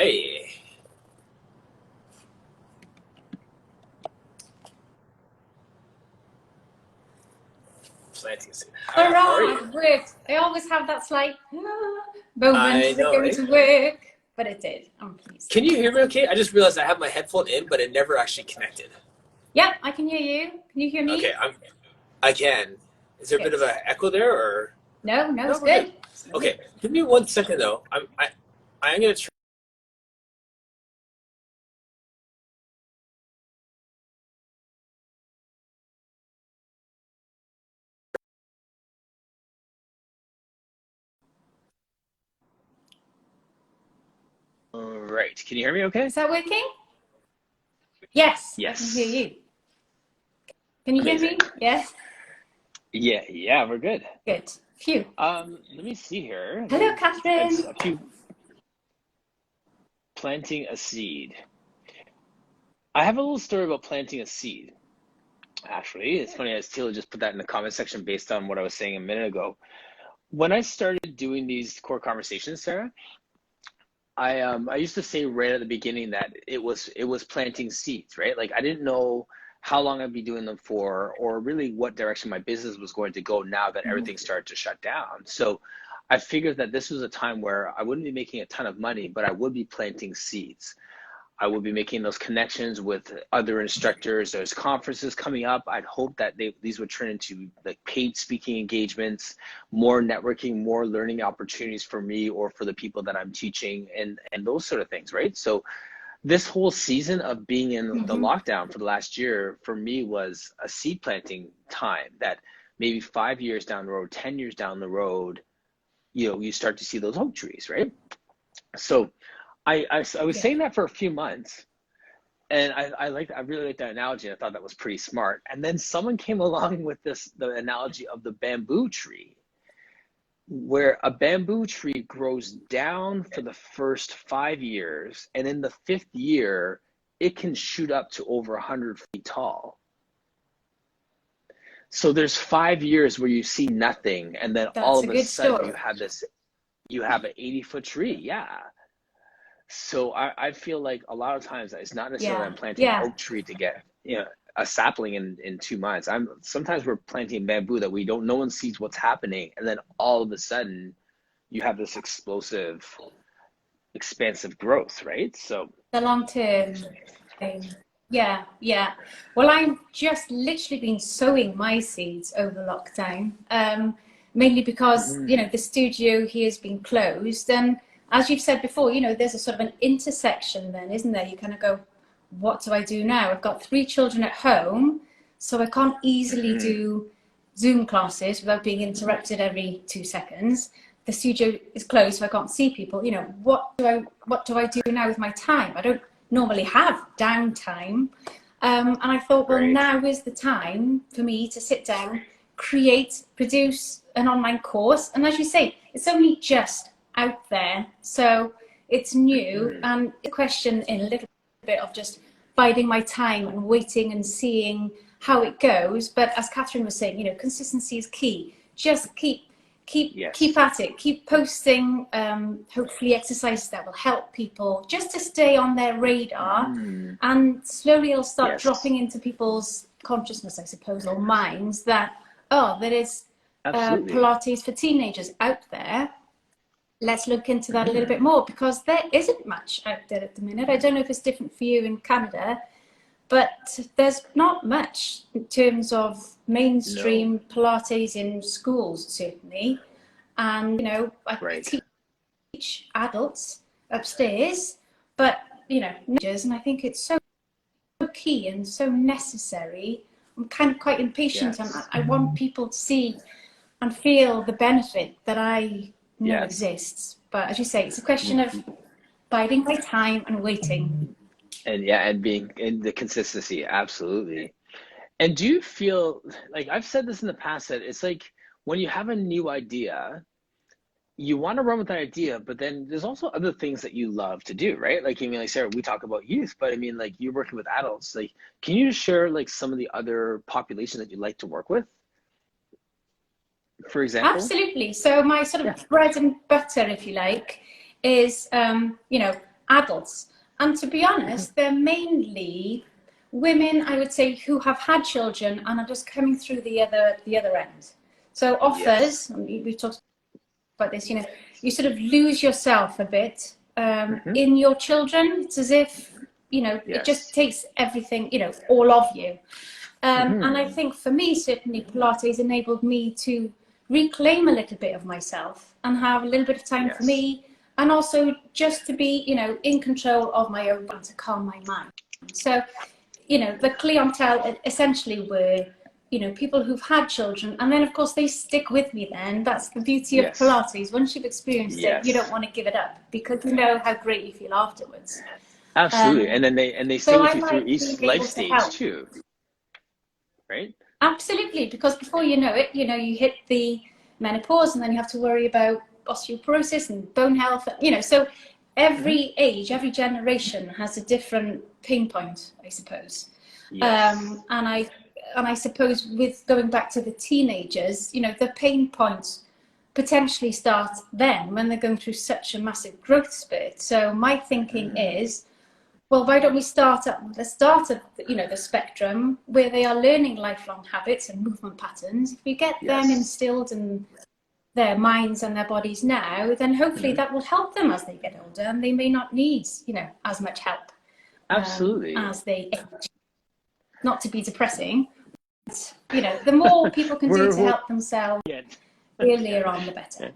Hey. Planting seed. How are Hurrah, you? it worked. I always have that slight moment I as it know, going right? to work, but it did. I'm pleased. Can you hear me okay? I just realized I have my headphone in, but it never actually connected. Yep, I can hear you. Can you hear Okay, me? I can. Is there a bit Good. of an echo there, or No, no? it's We're good. good. Okay, give me 1 second though. I'm gonna try. All right. Can you hear me okay? Is that working? Yes, I can hear Yes. you. Can you hear Amazing. me? Yes. Yeah, we're good. Good. Phew. Let me see here. Hello, It's Catherine. a few planting a seed. I have a little story about planting a seed. Actually, it's funny as Tila just put that in the comment section based on what I was saying a minute ago. When I started doing these core conversations, Sarah, I used to say right at the beginning that it was planting seeds, right? Like I didn't know how long I'd be doing them for, or really what direction my business was going to go now that Mhm. everything started to shut down. So I figured that this was a time where I wouldn't be making a ton of money, but I would be planting seeds. I will be making those connections with other instructors. There's conferences coming up. I'd hope that these would turn into like paid speaking engagements, more networking, more learning opportunities for me or for the people that I'm teaching, and those sort of things, right? So this whole season of being in the Mhm. lockdown for the last year for me was a seed planting time that maybe 5 years down the road, 10 years down the road, you start to see those oak trees, right? So I was Yeah. saying that for a few months, and I really like that analogy. I thought that was pretty smart. And then someone came along with the analogy of the bamboo tree, where a bamboo tree grows down for the first 5 years, and in the fifth year, it can shoot up to over 100 feet tall. So there's 5 years where you see nothing, and then all That's a of a good sudden story. you have an 80-foot tree. Yeah. So I feel like a lot of times it's not necessarily Yeah. I'm planting an Yeah. oak tree to get a sapling in 2 months. Sometimes we're planting bamboo that we don't, no one sees what's happening, and then all of a sudden you have this explosive, expansive growth, right? So The long term thing. Yeah, yeah. Well, I've just literally been sowing my seeds over lockdown, mainly because, the studio here has been closed. And as you've said before, there's a sort of an intersection then, isn't there? You kind of go, what do I do now? I've got 3 children at home, so I can't easily do Zoom classes without being interrupted every 2 seconds. The studio is closed, so I can't see people. What do I do now with my time? I don't normally have downtime. And I thought, well, right. now is the time for me to sit down, create, produce an online course. And as you say, it's only just out there, so it's new. And the question in a little bit of just biding my time and waiting and seeing how it goes. But as Catherine was saying, consistency is key. Just keep Yes. at it. Keep posting. Hopefully, exercises that will help people just to stay on their radar, and slowly it'll start Yes. dropping into people's consciousness, I suppose, or minds that there is Absolutely. Pilates for teenagers out there. Let's look into that a little bit more, because there isn't much out there at the minute. I don't know if it's different for you in Canada, but there's not much in terms of No. mainstream Pilates in schools, certainly. And, I Right. teach adults upstairs, but, teenagers, and I think it's so key and so necessary. I'm kind of quite impatient, and Yes. I want people to see and feel the benefit that I know Yes. exists. But as you say, it's a question of biding my time and waiting. And yeah, and being in the consistency, absolutely. And do you feel like I've said this in the past that it's like when you have a new idea, you want to run with that idea, but then there's also other things that you love to do, right? Like, I mean, like Sarah, we talk about youth, but I mean, like you're working with adults. Like, can you just share like some of the other populations that you like to work with, for example? Absolutely. So my sort Yeah. of bread and butter, if you like, is adults. And to be honest, they're mainly women, I would say, who have had children and are just coming through the other end. So offers, we talked about this, you know, you sort of lose yourself a bit in your children. It's as if, you know, it just takes everything, you know, all of you. And I think for me, certainly Pilates enabled me to reclaim a little bit of myself and have a little bit of time for me, and also just to be, you know, in control of my own and to calm my mind. So, you know, the clientele essentially were, you know, people who've had children, and then of course they stick with me then. That's the beauty of Pilates. Once you've experienced it, you don't want to give it up because you know how great you feel afterwards. Absolutely. And then they stay with you through each life stage too. Right? Absolutely, because before you know it, you know, you hit the menopause and then you have to worry about osteoporosis and bone health, you know, so every age, every generation has a different pain point, I suppose. And I suppose with going back to the teenagers, you know, the pain points potentially start then when they're going through such a massive growth spurt. So my thinking is, well, why don't we start at the start of, you know, the spectrum where they are learning lifelong habits and movement patterns. If you get them instilled in their minds and their bodies now, then hopefully that will help them as they get older, and they may not need, you know, as much help as they age. Not to be depressing, but, you know, the more people can do to help themselves earlier on, the better.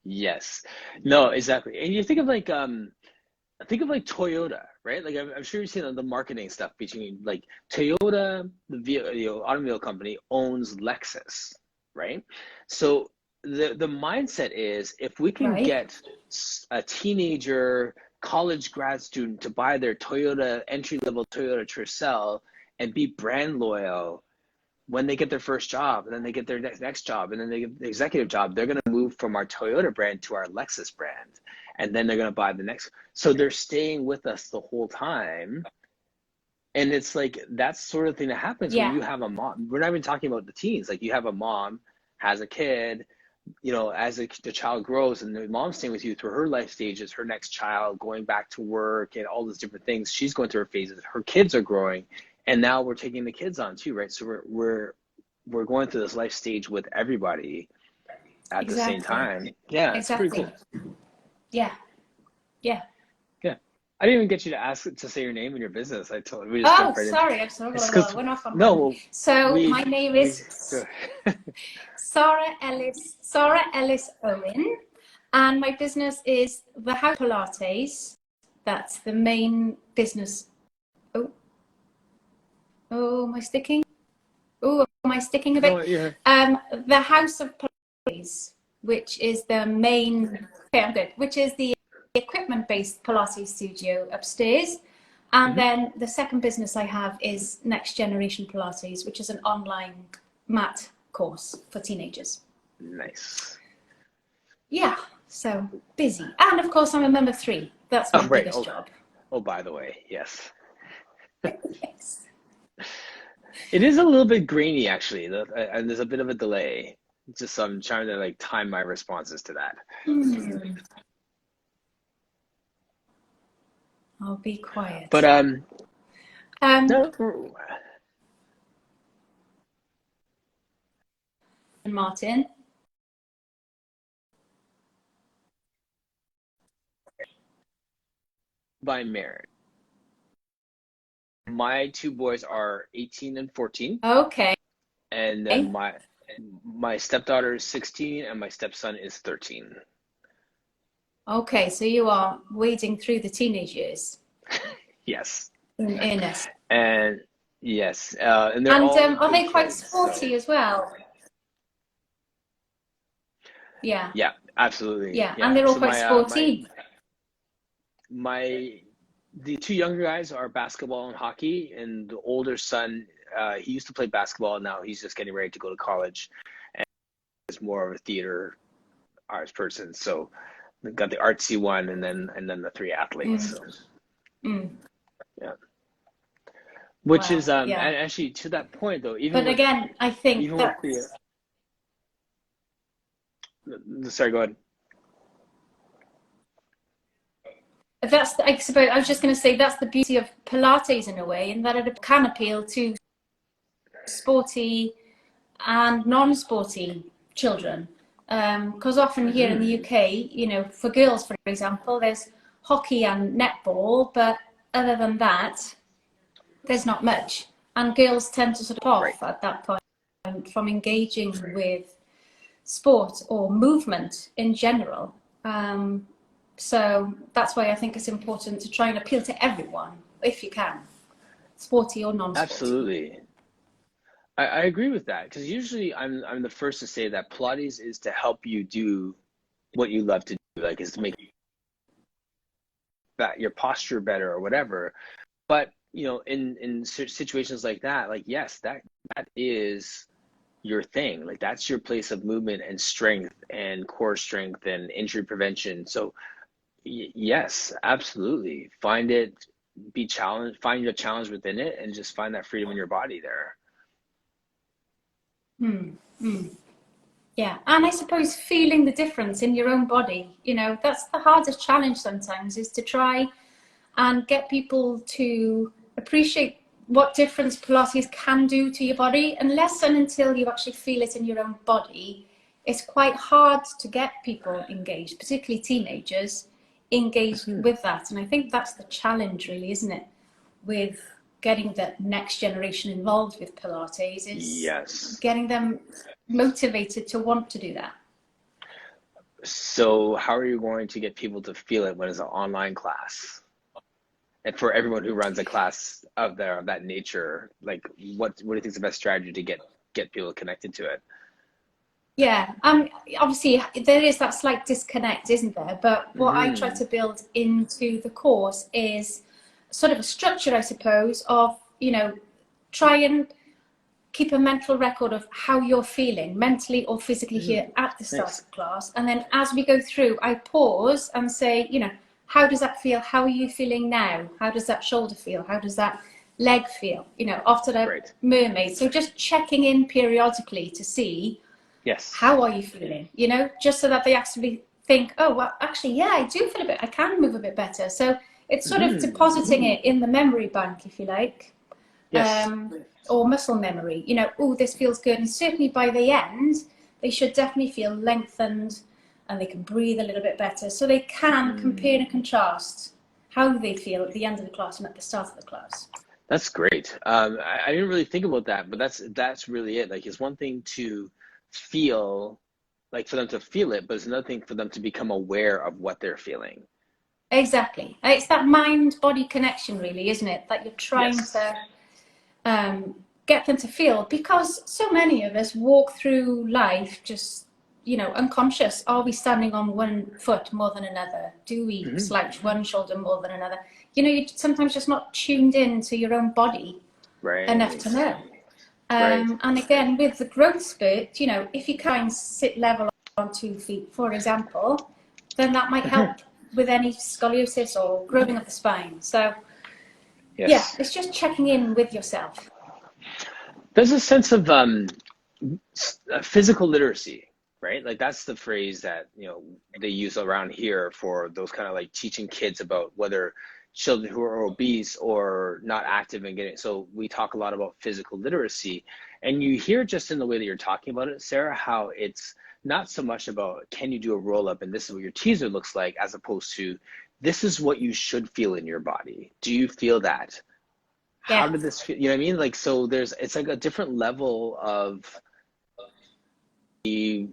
Yes. No, exactly. And you think of like Toyota, right? Like I'm sure you've seen the marketing stuff between like Toyota, the automobile company, owns Lexus, right? So the mindset is, if we can get a teenager, college grad student to buy their Toyota entry-level Toyota Tercel and be brand loyal when they get their first job, and then they get their next job, and then they get the executive job, they're going to move from our Toyota brand to our Lexus brand. And then they're going to buy the next. So they're staying with us the whole time. And it's like, that's sort of thing that happens when you have a mom. We're not even talking about the teens. Like, you have a mom, has a kid, you know, as the child grows, and the mom's staying with you through her life stages, her next child, going back to work and all those different things. She's going through her phases. Her kids are growing. And now we're taking the kids on too, right? So we're going through this life stage with everybody at the same time. Yeah, it's pretty cool. Yeah. I didn't even get you to say your name and your business. I told we just jumped right sorry, I'm sorry. Went off on my name is Sara Ellis Owen, and my business is the House Pilates. That's the main business. Oh, am I sticking? Oh, am I sticking a bit? The House of Pilates, which is the main. Okay, I'm good. Which is the equipment-based Pilates studio upstairs, and then the second business I have is Next Generation Pilates, which is an online mat course for teenagers. Nice. Yeah, so busy, and of course I'm a member 3. That's my biggest job. Oh, by the way, yes. Yes. It is a little bit grainy, actually, and there's a bit of a delay. Just I'm trying to like time my responses to that. I'll be quiet. But no. Martin. By marriage. My 2 boys are 18 and 14. Okay. And then my stepdaughter is 16 and my stepson is 13. Okay, so you are wading through the teenage years. Yes. In earnest. And yes, and they're all are they quite sporty as well? Yeah. Yeah, absolutely. Yeah, and they're all quite sporty. The 2 younger guys are basketball and hockey, and the older son, he used to play basketball. Now he's just getting ready to go to college, and is more of a theater arts person. So we've got the artsy one, and then the 3 athletes. Yeah. Which is and actually, to that point though, again, I think that. Sorry, go ahead. I suppose I was just going to say that's the beauty of Pilates in a way, in that it can appeal to sporty and non-sporty children. Because often here in the UK, you know, for girls, for example, there's hockey and netball, but other than that, there's not much. And girls tend to sort of off at that point from engaging with sport or movement in general. So that's why I think it's important to try and appeal to everyone, if you can, sporty or non-sporty. Absolutely. I agree with that, because usually I'm the first to say that Pilates is to help you do what you love to do, like is to make that your posture better or whatever. But you know, in situations like that, like yes, that is your thing. Like that's your place of movement and strength and core strength and injury prevention. So yes, absolutely. Find it, be challenged, find your challenge within it, and just find that freedom in your body there. Yeah, and I suppose feeling the difference in your own body, you know, that's the hardest challenge sometimes, is to try and get people to appreciate what difference Pilates can do to your body. Unless and until you actually feel it in your own body, it's quite hard to get people engaged, particularly teenagers, engaged with that. And I think that's the challenge really, isn't it, with getting the next generation involved with Pilates, is getting them motivated to want to do that. So how are you going to get people to feel it when it's an online class? And for everyone who runs a class out there of that nature, like what do you think is the best strategy to get people connected to it? Yeah, obviously there is that slight disconnect, isn't there? But what I try to build into the course is sort of a structure, I suppose, of, you know, try and keep a mental record of how you're feeling mentally or physically here at the start of class. And then as we go through, I pause and say, you know, how does that feel? How are you feeling now? How does that shoulder feel? How does that leg feel? You know, after the mermaid. So just checking in periodically to see, how are you feeling? You know, just so that they actually think, oh, well, actually, yeah, I do feel a bit, I can move a bit better. So it's sort of depositing it in the memory bank, if you like, or muscle memory. You know, oh, this feels good. And certainly by the end, they should definitely feel lengthened and they can breathe a little bit better. So they can compare and contrast how they feel at the end of the class and at the start of the class. That's great. I didn't really think about that, but that's really it. Like, it's one thing to feel, like for them to feel it, but it's another thing for them to become aware of what they're feeling. Exactly. It's that mind-body connection, really, isn't it? That you're trying to get them to feel, because so many of us walk through life just, you know, unconscious. Are we standing on one foot more than another? Do we slouch one shoulder more than another? You know, you're sometimes just not tuned in to your own body enough to know. And again, with the growth spurt, you know, if you try and sit level on 2 feet, for example, then that might help with any scoliosis or growing of the spine. So, yeah, it's just checking in with yourself. There's a sense of physical literacy, right? Like that's the phrase that, you know, they use around here for those kind of like teaching kids about whether children who are obese or not active and getting, so we talk a lot about physical literacy, and you hear just in the way that you're talking about it, Sarah, how it's not so much about can you do a roll up and this is what your teaser looks like, as opposed to this is what you should feel in your body. Do you feel that? How did this feel? You know what I mean? Like, so it's like a different level of the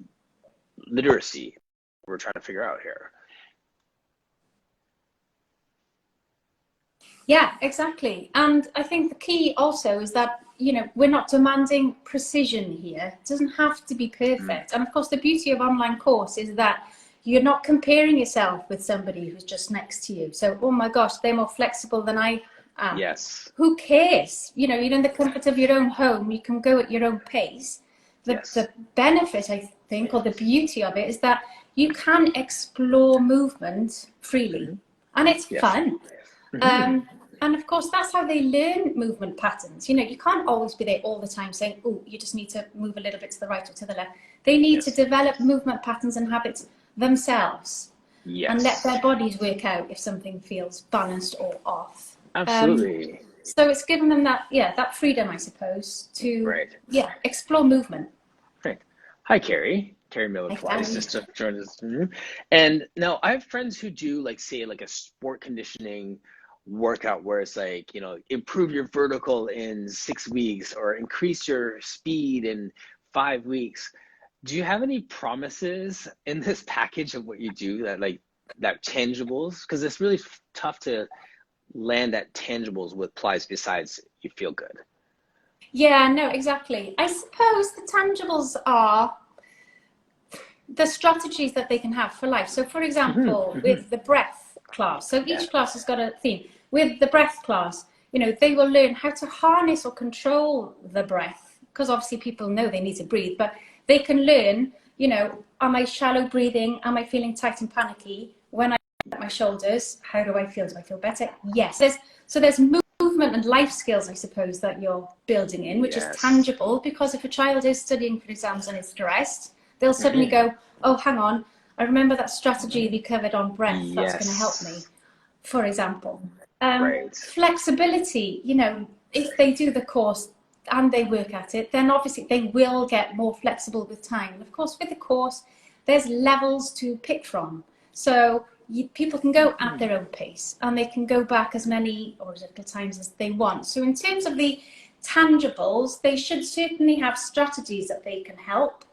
literacy we're trying to figure out here. Yeah, exactly. And I think the key also is that, you know, we're not demanding precision here. It doesn't have to be perfect. And of course, the beauty of online course is that you're not comparing yourself with somebody who's just next to you. So, oh my gosh, they're more flexible than I am. Who cares? You know, you're in the comfort of your own home. You can go at your own pace. The benefit, I think, or the beauty of it is that you can explore movement freely. And it's fun. And of course, that's how they learn movement patterns. You know, you can't always be there all the time saying, oh, you just need to move a little bit to the right or to the left. They need to develop movement patterns and habits themselves. and let Yes. their bodies work out if something feels balanced or off. Absolutely. So it's given them that, that freedom, I suppose, to, Right. explore movement. Right. Hi, Carrie. Carrie Miller Like Pilates that. just joined us. And now I have friends who do like, say, like a sport conditioning workout where it's like, improve your vertical in 6 weeks or increase your speed in 5 weeks. Do you have any promises in this package of what you do that tangibles? Because it's really tough to land at tangibles with Pilates besides you feel good. Yeah, no, exactly. I suppose the tangibles are the strategies that they can have for life. So, for example, with the breath class, so Yeah. each class has got a theme. With the breath class, they will learn how to harness or control the breath, because obviously people know they need to breathe, but they can learn, am I shallow breathing? Am I feeling tight and panicky? When I at my shoulders, how do I feel? Do I feel better? Yes. There's movement and life skills, I suppose, that you're building in, which is Yes. tangible, because if a child is studying for exams and is stressed, they'll suddenly go, oh, hang on, I remember that strategy we covered on breath. That's going to help me, Yes. for example. Right. Flexibility, if they do the course and they work at it, then obviously they will get more flexible with time. And of course, with the course, there's levels to pick from. So people can go at their own pace, and they can go back as many or as little times as they want. So in terms of the tangibles, they should certainly have strategies that they can help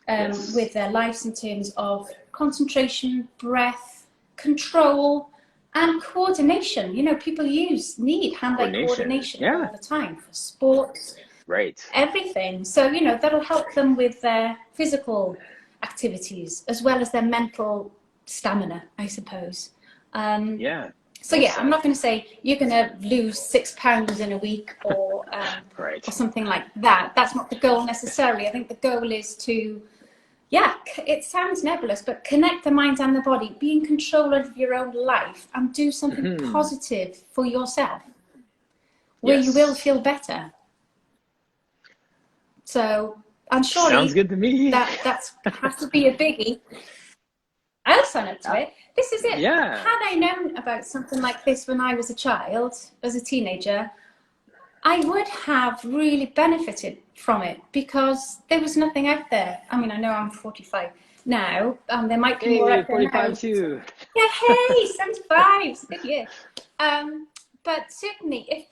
Yes. with their lives in terms of concentration, breath, control, and coordination. People need hand-eye Coordination. coordination Yeah. all the time for sports, Right. everything. So, that'll help them with their physical activities as well as their mental stamina, I suppose. Yeah. So Well yeah, I'm said. not going to say you're going to lose 6 pounds in a week or Right. something like that. That's not the goal necessarily. I think the goal is to, it sounds nebulous, but connect the mind and the body, be in control of your own life, and do something positive for yourself, where you will Yes. feel better. So, and Sounds surely good to me. that's has to be a biggie. I'll sign up to Uh, it. This is it. yeah. Had I known about something like this when I was a child, as a teenager, I would have really benefited from it, because there was nothing out there. I mean, I know I'm 45 now, and there might be more Hey, out there 45 now. too. Yeah, hey, 75, good year. But certainly, if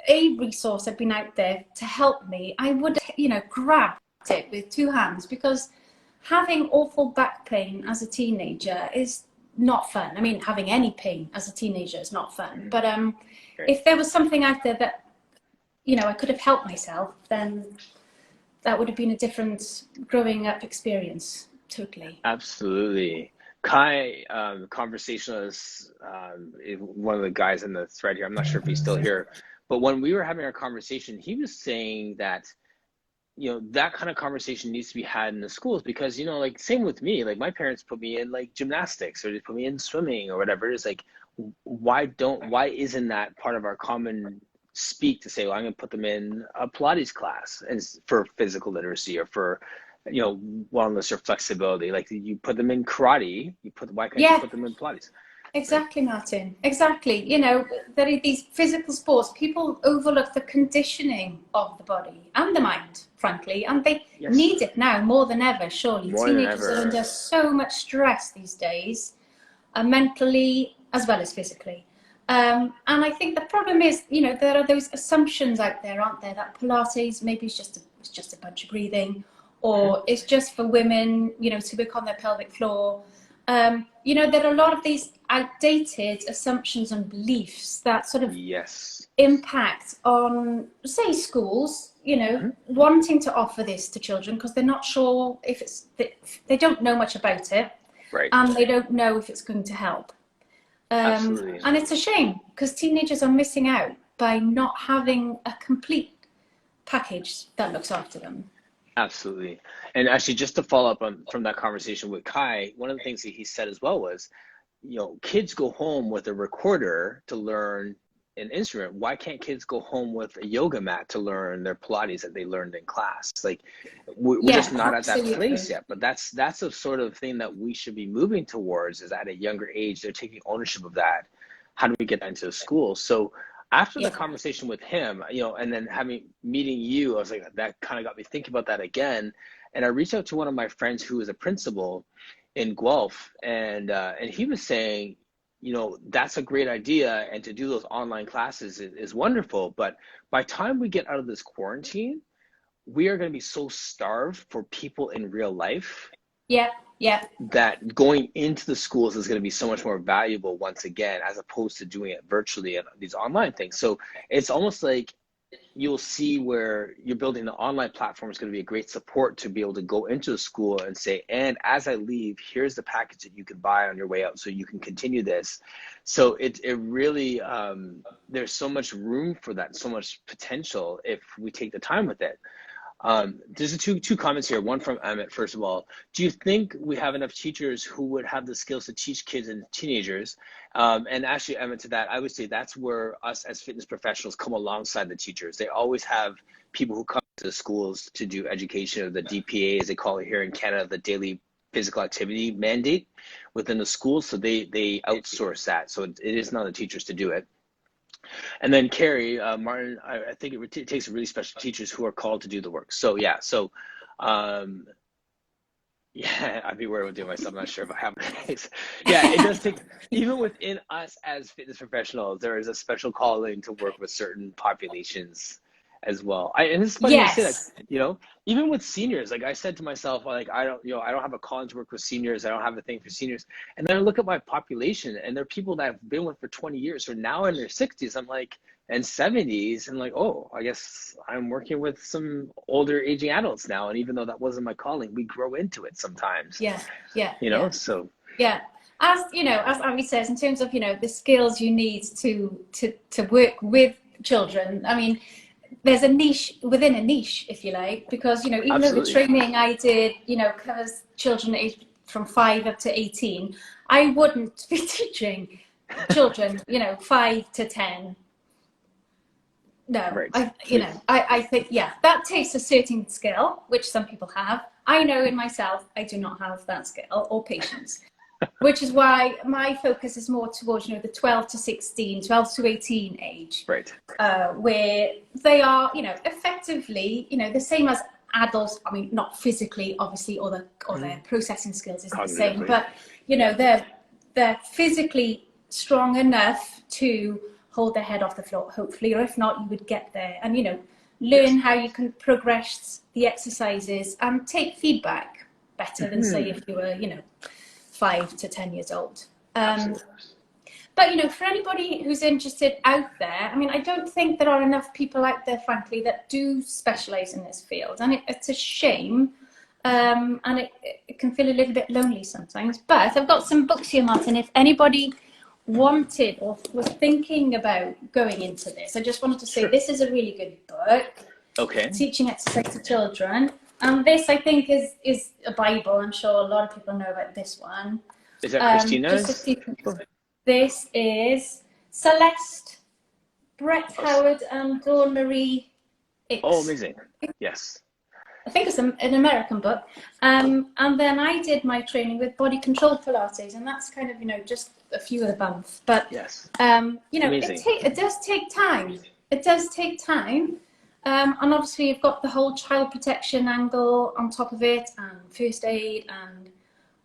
a resource had been out there to help me, I would, grabbed it with two hands, because having awful back pain as a teenager is not fun. I mean, having any pain as a teenager is not fun. But Right. if there was something out there that, I could have helped myself, then that would have been a different growing up experience. Totally. Absolutely. Kai, conversationalist, one of the guys in the thread here, I'm not sure if he's still here, but when we were having our conversation, he was saying that, that kind of conversation needs to be had in the schools because, like same with me, like my parents put me in like gymnastics or they put me in swimming or whatever. It's like, why isn't that part of our common speak to say, well, I'm going to put them in a Pilates class and for physical literacy or for, wellness or flexibility. Like you put them in karate, why can't you Yeah, put them in Pilates? Right? exactly, Martin. Exactly. There are these physical sports. People overlook the conditioning of the body and the mind, frankly, and they Yes. need it now more than ever, surely. More than Teenagers are ever. under so much stress these days, mentally as well as physically. And I think the problem is, there are those assumptions out there, aren't there, that Pilates maybe it's just a bunch of breathing, or it's just for women, to work on their pelvic floor. There are a lot of these outdated assumptions and beliefs that sort of Yes. impact on, say, schools, wanting to offer this to children because they're not sure if they don't know much about it, Right. and they don't know if it's going to help. Absolutely. And it's a shame because teenagers are missing out by not having a complete package that looks after them. Absolutely. And actually, just to follow up from that conversation with Kai, one of the things that he said as well was, kids go home with a recorder to learn an instrument, why can't kids go home with a yoga mat to learn their Pilates that they learned in class? Like, we're just not at that place yet. But that's a sort of thing that we should be moving towards, is at a younger age, they're taking ownership of that. How do we get that into the school? So after the conversation with him, you know, and then meeting you, I was like, that kind of got me thinking about that again. And I reached out to one of my friends who is a principal in Guelph, and he was saying, you know, that's a great idea, and to do those online classes is wonderful. But by the time we get out of this quarantine, we are going to be so starved for people in real life. Yeah. That going into the schools is going to be so much more valuable once again, as opposed to doing it virtually and these online things. So it's almost like you'll see where you're building the online platform is going to be a great support to be able to go into the school and say, and as I leave, here's the package that you can buy on your way out so you can continue this. So it really, there's so much room for that, so much potential if we take the time with it. There's two comments here. One from Amit. First of all, do you think we have enough teachers who would have the skills to teach kids and teenagers? And actually, Amit, to that, I would say that's where us as fitness professionals come alongside the teachers. They always have people who come to the schools to do education, or the DPA, as they call it here in Canada, the daily physical activity mandate within the schools. So they outsource that. So it is not the teachers to do it. And then Carrie, Martin, I think it takes really special teachers who are called to do the work. So yeah, I'd be worried with doing myself. I'm not sure if I have it. Yeah, it does take, even within us as fitness professionals, there is a special calling to work with certain populations as well. And it's funny you say that, you know, even with seniors, like I said to myself, like, I don't have a calling to work with seniors. I don't have a thing for seniors. And then I look at my population, and there are people that I've been with for 20 years who are now in their 60s. I'm like, and 70s. And like, oh, I guess I'm working with some older aging adults now. And even though that wasn't my calling, we grow into it sometimes. Yeah. You know, so. Yeah. As you know, as Abby says, in terms of, you know, the skills you need to work with children, I mean, there's a niche within a niche, if you like, because, you know, even though the training I did, you know, covers children aged from 5 up to 18, I wouldn't be teaching children, you know, 5 to 10. No, right. I think, yeah, that takes a certain skill, which some people have. I know in myself, I do not have that skill or patience. Which is why my focus is more towards, you know, the 12 to 18 age, right? Where they are, you know, effectively, you know, the same as adults. I mean, not physically, obviously, or their processing skills isn't the same, but you know, they're physically strong enough to hold their head off the floor, hopefully, or if not, you would get there, and you know, learn how you can progress the exercises and take feedback better than say if you were, you know, 5 to 10 years old. But, you know, for anybody who's interested out there, I mean, I don't think there are enough people out there, frankly, that do specialize in this field. And it's a shame. And it can feel a little bit lonely sometimes. But I've got some books here, Martin. If anybody wanted or was thinking about going into this, I just wanted to say this is a really good book. Okay. Teaching exercise to children. And this, I think, is a Bible. I'm sure a lot of people know about this one. Is that Christina's? This is Celeste, Brett Howard, and Dawn Marie Hicks. Oh, amazing. Yes. I think it's an American book. And then I did my training with Body Control Pilates, and that's kind of, you know, just a few of the bumps. But, yes. You know, it does take time. It does take time. And obviously you've got the whole child protection angle on top of it, and first aid and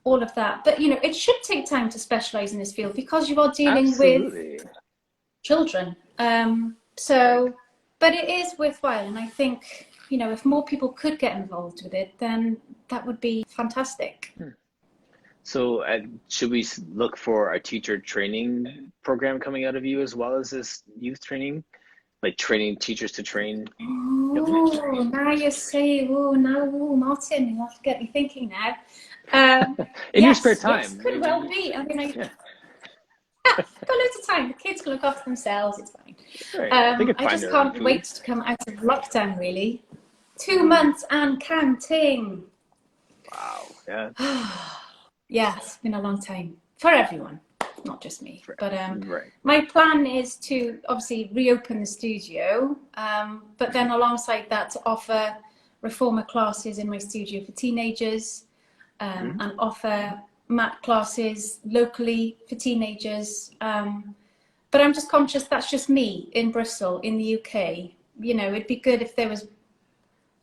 all of that. But, you know, it should take time to specialize in this field because you are dealing with children. But it is worthwhile. And I think, you know, if more people could get involved with it, then that would be fantastic. So should we look for a teacher training program coming out of you as well as this youth training? Like training teachers to train? Oh, now you say, Martin, you have to get me thinking now. In your spare time. Yes, could well be. I mean, I've got loads of time. The kids can look after themselves. It's fine. Right. I just can't wait to come out of lockdown, really. 2 months and counting. Wow. Yeah. Yeah, it's been a long time for everyone. not just me, Right. but Right. my plan is to obviously reopen the studio, but then alongside that to offer reformer classes in my studio for teenagers, and offer mat classes locally for teenagers. But I'm just conscious that's just me in Bristol, in the UK. You know, it'd be good if there was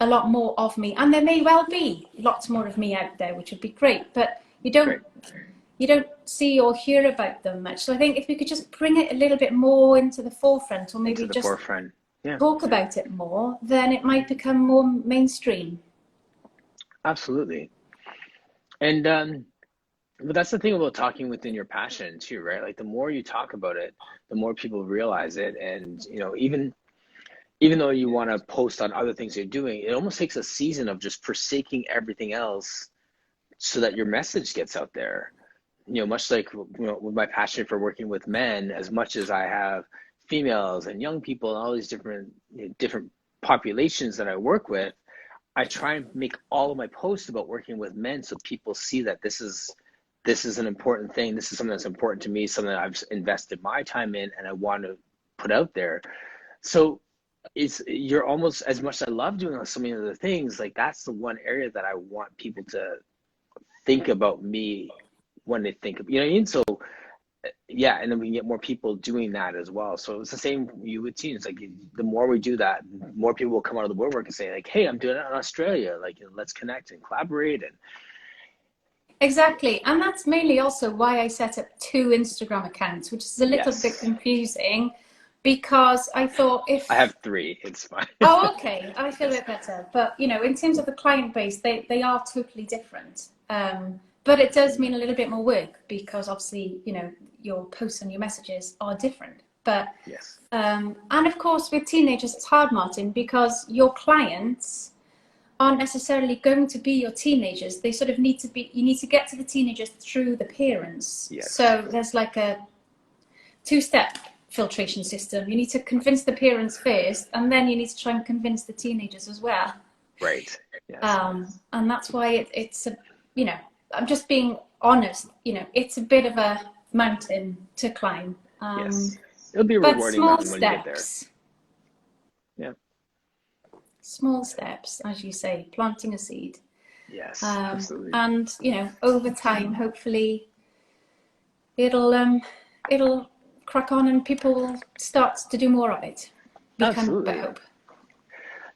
a lot more of me, and there may well be lots more of me out there, which would be great. But you don't see or hear about them much. So I think if we could just bring it a little bit more into the forefront, or maybe just forefront. Yeah. talk about it more, then it might become more mainstream. Absolutely. And but that's the thing about talking within your passion too, right? Like the more you talk about it, the more people realize it. And you know, even though you want to post on other things you're doing, it almost takes a season of just forsaking everything else so that your message gets out there. You know, much like, you know, with my passion for working with men, as much as I have females and young people and all these different populations that I work with, I try and make all of my posts about working with men so people see that this is an important thing. This is something that's important to me, something that I've invested my time in and I want to put out there. So you're almost, as much as I love doing so many other things, like that's the one area that I want people to think about me when they think of, you know what I mean? So yeah, and then we can get more people doing that as well. So it's the same you with teens. Like the more we do that, more people will come out of the woodwork and say like, hey, I'm doing it in Australia. Like, you know, let's connect and collaborate. And Exactly, and that's mainly also why I set up 2 Instagram accounts, which is a little bit confusing, because I thought if I have 3, it's fine. Oh, okay, I feel a bit better. But you know, in terms of the client base, they are totally different. But it does mean a little bit more work because obviously, you know, your posts and your messages are different. But Yes. And of course, with teenagers, it's hard, Martin, because your clients aren't necessarily going to be your teenagers. They sort of need to be. You need to get to the teenagers through the parents. Yes. So there's like a 2-step filtration system. You need to convince the parents first, and then you need to try and convince the teenagers as well. Right. Yes. And that's why it's a, you know, I'm just being honest, you know, it's a bit of a mountain to climb. Yes. It'll be a but rewarding small mountain when you get there. steps. Yeah. Small steps, as you say, planting a seed. Yes, absolutely. And you know, over time, hopefully, it'll crack on and people will start to do more of it. Absolutely. I hope.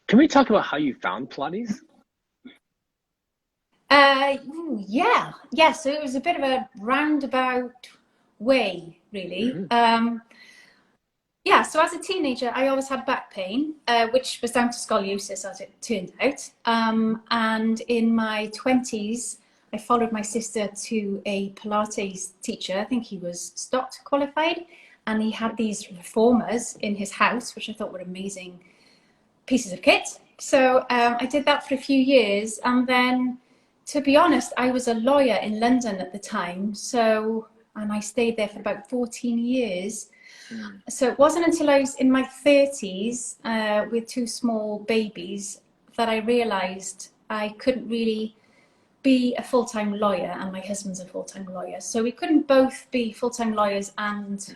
Can we talk about how you found Pilates? Yeah. So it was a bit of a roundabout way, really. Yeah, so as a teenager, I always had back pain, which was down to scoliosis, as it turned out. And in my 20s, I followed my sister to a Pilates teacher. I think he was STOT qualified, and he had these reformers in his house, which I thought were amazing pieces of kit. So I did that for a few years, and then, to be honest, I was a lawyer in London at the time, and I stayed there for about 14 years. So it wasn't until I was in my 30s with 2 small babies that I realised I couldn't really be a full-time lawyer, and my husband's a full-time lawyer. So we couldn't both be full-time lawyers and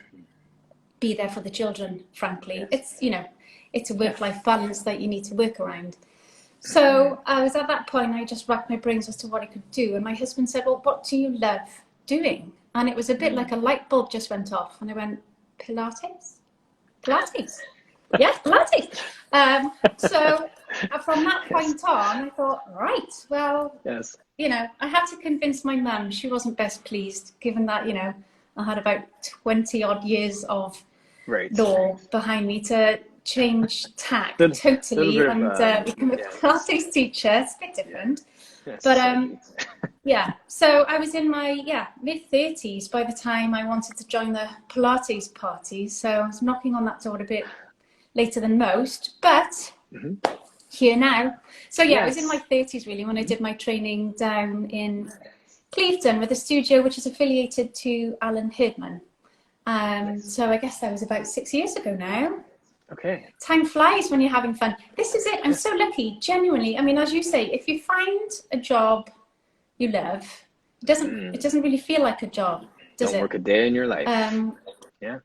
be there for the children, frankly. Yes. It's, you know, it's a work-life balance that you need to work around. So I was at that point, I just racked my brains as to what I could do. And my husband said, well, what do you love doing? And it was a bit like a light bulb just went off. And I went, Pilates? Yeah, Pilates. So from that point on, I thought, right, well, you know, I had to convince my mum. She wasn't best pleased, given that, you know, I had about 20 odd years of law behind me to change tack totally and become a Pilates teacher. It's a bit different. Yes. But yeah, so I was in my mid-30s by the time I wanted to join the Pilates party. So I was knocking on that door a bit later than most, but here now. So yeah, I was in my 30s really when I did my training down in Clevedon with a studio which is affiliated to Alan Herdman. So I guess that was about 6 years ago now. Okay. Time flies when you're having fun. This is it. I'm so lucky, genuinely. I mean, as you say, if you find a job you love, it doesn't really feel like a job. does Don't it? work a day in your life. Um, Yeah.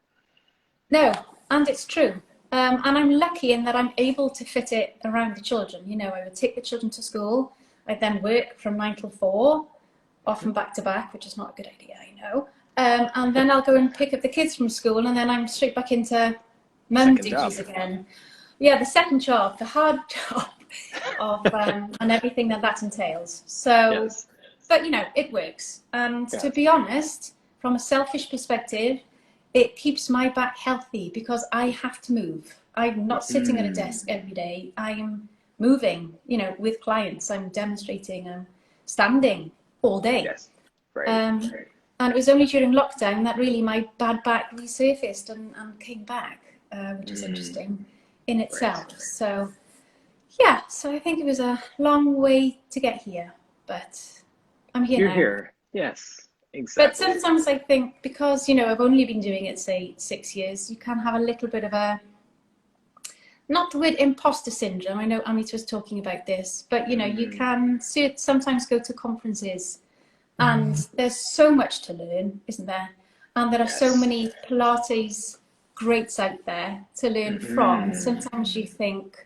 no, and it's true. And I'm lucky in that I'm able to fit it around the children. You know, I would take the children to school. I then work from 9 till 4, often back to back, which is not a good idea, I know. And then I'll go and pick up the kids from school, and then I'm straight back into mum Second job. duties again. Yeah, the second job, the hard job of and everything that entails. So, Yes. but you know, it works. And Yeah. to be honest, from a selfish perspective, it keeps my back healthy because I have to move. I'm not sitting at a desk every day. I'm moving, you know, with clients. I'm demonstrating. I'm standing all day. Yes. Right. And it was only during lockdown that really my bad back resurfaced and came back, which is interesting in itself. Right. So, yeah, so I think it was a long way to get here, but I'm here You're now. here. Yes. But Exactly. sometimes I think because, you know, I've only been doing it, say, 6 years, you can have a little bit of a, not the word imposter syndrome, I know Amita was talking about this, but, you know, you can sometimes go to conferences and there's so much to learn, isn't there? And there are so many Pilates greats out there to learn from. And sometimes you think,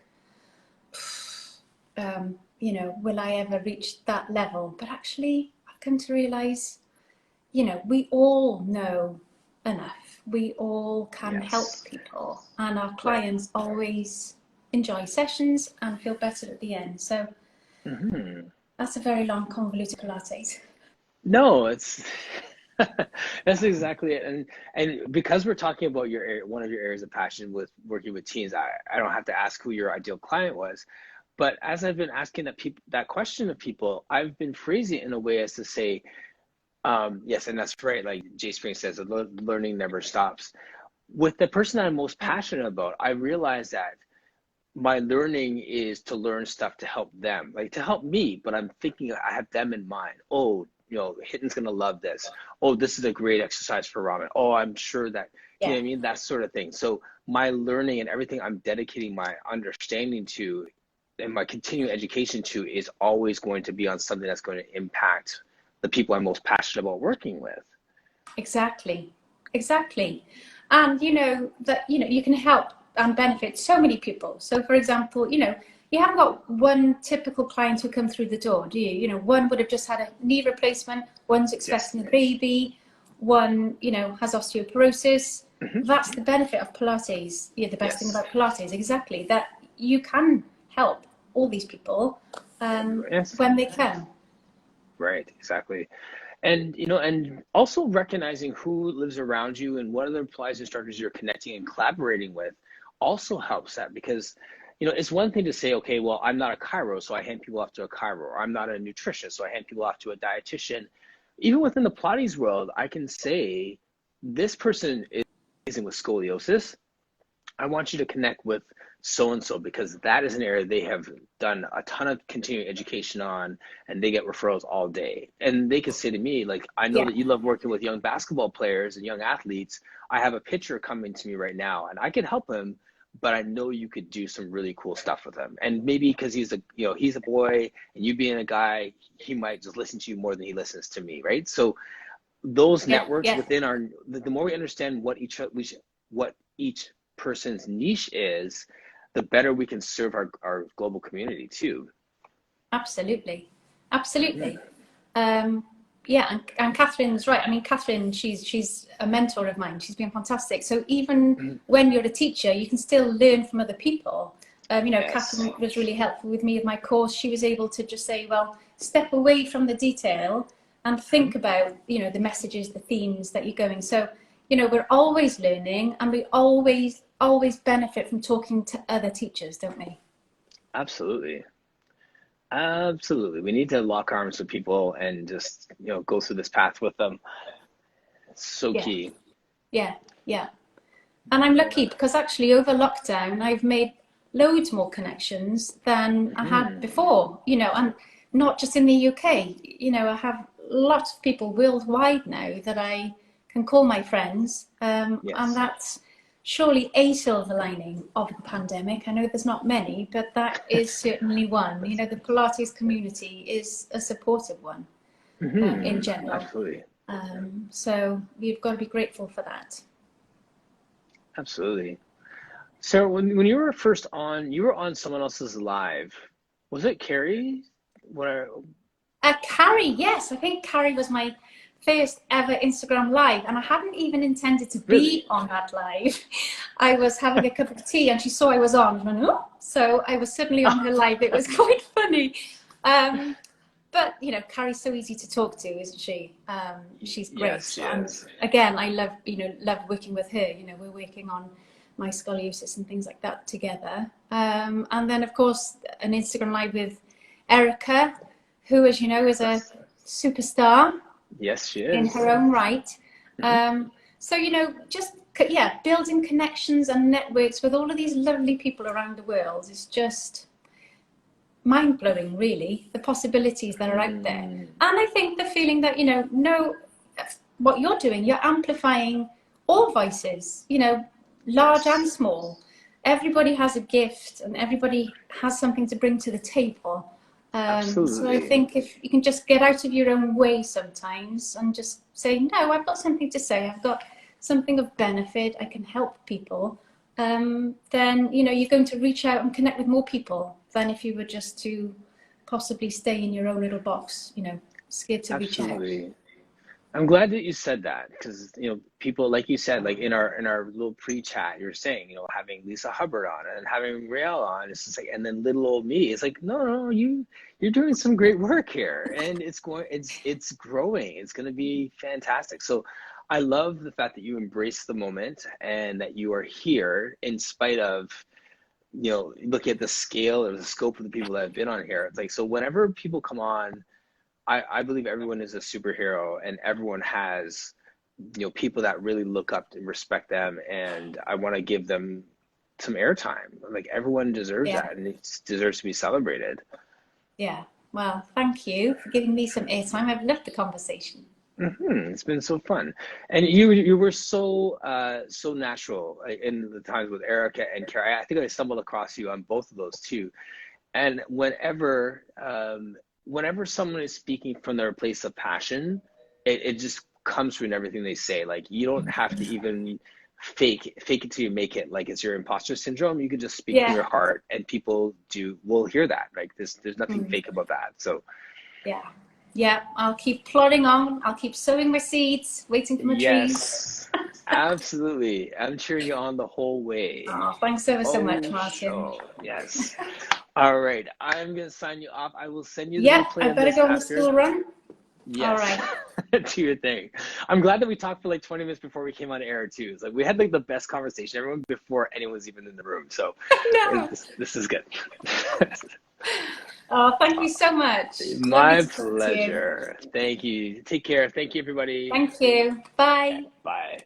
you know, will I ever reach that level? But actually, I've come to realize, you know, we all know enough. We all can help people, and our clients always enjoy sessions and feel better at the end. So that's a very long, convoluted Pilates. No, it's that's exactly it. And because we're talking about your area, one of your areas of passion with working with teens, I don't have to ask who your ideal client was. But as I've been asking that question of people, I've been phrasing it in a way as to say, yes, and that's right. Like Jay Spring says, learning never stops. With the person that I'm most passionate about, I realize that my learning is to learn stuff to help them, like to help me, but I'm thinking I have them in mind. Oh, you know, Hitton's gonna love this. Oh, this is a great exercise for Ramen. Oh, I'm sure that, you know what I mean? That sort of thing. So my learning and everything I'm dedicating my understanding to and my continuing education to is always going to be on something that's going to impact the people I'm most passionate about working with. Exactly. And you know that, you know, you can help and benefit so many people. So for example, you know, you haven't got one typical client who come through the door, do you? You know, one would have just had a knee replacement, one's expecting a baby, one, you know, has osteoporosis. That's the benefit of Pilates. Yeah, the best thing about Pilates, exactly, that you can help all these people when they can. Right, exactly. And you know, and also recognizing who lives around you and what other Pilates instructors you're connecting and collaborating with also helps that, because you know, it's one thing to say, okay, well, I'm not a chiro, so I hand people off to a chiro, or I'm not a nutritionist, so I hand people off to a dietitian. Even within the Pilates world, I can say this person is dealing with scoliosis. I want you to connect with so-and-so because that is an area they have done a ton of continuing education on, and they get referrals all day. And they could say to me, like, I know that you love working with young basketball players and young athletes. I have a pitcher coming to me right now and I could help him, but I know you could do some really cool stuff with him. And maybe because he's a, you know, he's a boy and you being a guy, he might just listen to you more than he listens to me, right? So those networks within our, the more we understand what each person's niche is, the better we can serve our global community too. Absolutely. Yeah, and Catherine's right. I mean, Catherine, she's a mentor of mine. She's been fantastic. So even when you're a teacher, you can still learn from other people. You know, Catherine was really helpful with me with my course. She was able to just say, well, step away from the detail and think about, you know, the messages, the themes that you're going. So, you know, we're always learning, and we always benefit from talking to other teachers, don't we? Absolutely. We need to lock arms with people and just, you know, go through this path with them. It's so key. Yeah. And I'm lucky because actually over lockdown, I've made loads more connections than I had before, you know, and not just in the UK. You know, I have lots of people worldwide now that I can call my friends, and that's surely a silver lining of the pandemic. I know there's not many, but that is certainly one. You know, the Pilates community is a supportive one in general. Absolutely. So you've got to be grateful for that. Absolutely. So when you were first on, you were on someone else's live. Was it Carrie? What I, Carrie, yes, I think Carrie was my first ever Instagram live, and I hadn't even intended to really? be on that live. I was having a cup of tea and she saw I was on, and went, oh. So I was suddenly on her live. It was quite funny. But you know, Carrie's so easy to talk to, isn't she? She's great. Yes, she And is. again, I love working with her. You know, we're working on my scoliosis and things like that together. And then of course an Instagram live with Erica, who, as you know, is a Yes. superstar Yes, she in is. her own right. Hmm. So, you know, just, yeah, building connections and networks with all of these lovely people around the world is just mind-blowing, really, the possibilities that are out there. Mm, And I think the feeling that, you know what you're doing, you're amplifying all voices, you know, large and yes, small. Everybody has a gift and everybody has something to bring to the table. So I absolutely. think if you can just get out of your own way sometimes and just say, no, I've got something to say, I've got something of benefit, I can help people, then, you know, you're going to reach out and connect with more people than if you were just to possibly stay in your own little box, you know, scared to reach out. Absolutely. I'm glad that you said that because people like you said, like in our little pre-chat, you were saying, having Lisa Hubbard on and having Rael on, it's just like, and then little old me, it's like, no, no, you're doing some great work here, and it's growing. It's going to be fantastic. So I love the fact that you embrace the moment and that you are here in spite of look at the scale or the scope of the people that have been on here. It's like, so whenever people come on, I believe everyone is a superhero and everyone has, people that really look up and respect them. And I want to give them some airtime. Like everyone deserves Yeah, that and it deserves to be celebrated. yeah. Well, thank you for giving me some airtime. I've loved the conversation. It's been so fun. And you were so natural in the times with Erica and Carrie. I think I stumbled across you on both of those too. And whenever someone is speaking from their place of passion, it just comes through in everything they say. Like you don't have to even fake it till you make it. Like it's your imposter syndrome. You can just speak from Yeah. your heart, and people will hear that. Like there's nothing Mm. fake about that. So Yeah. Yeah. I'll keep plodding on. I'll keep sowing my seeds, waiting for my trees. yes, absolutely. I'm cheering you on the whole way. Oh, thanks ever so much, Oh, Martin. show. Yes. All right. I'm going to sign you off. I will send you the Yeah, I replay of better this go on the after. school run. All Yes. right. Do your thing. I'm glad that we talked for like 20 minutes before we came on air too. It's like we had like the best conversation, everyone before anyone's even in the room. So No. this is good. Oh, thank you so much. Lovely My to talk to you. pleasure. Thank you. Take care. Thank you, everybody. Thank you. Okay, Bye. bye.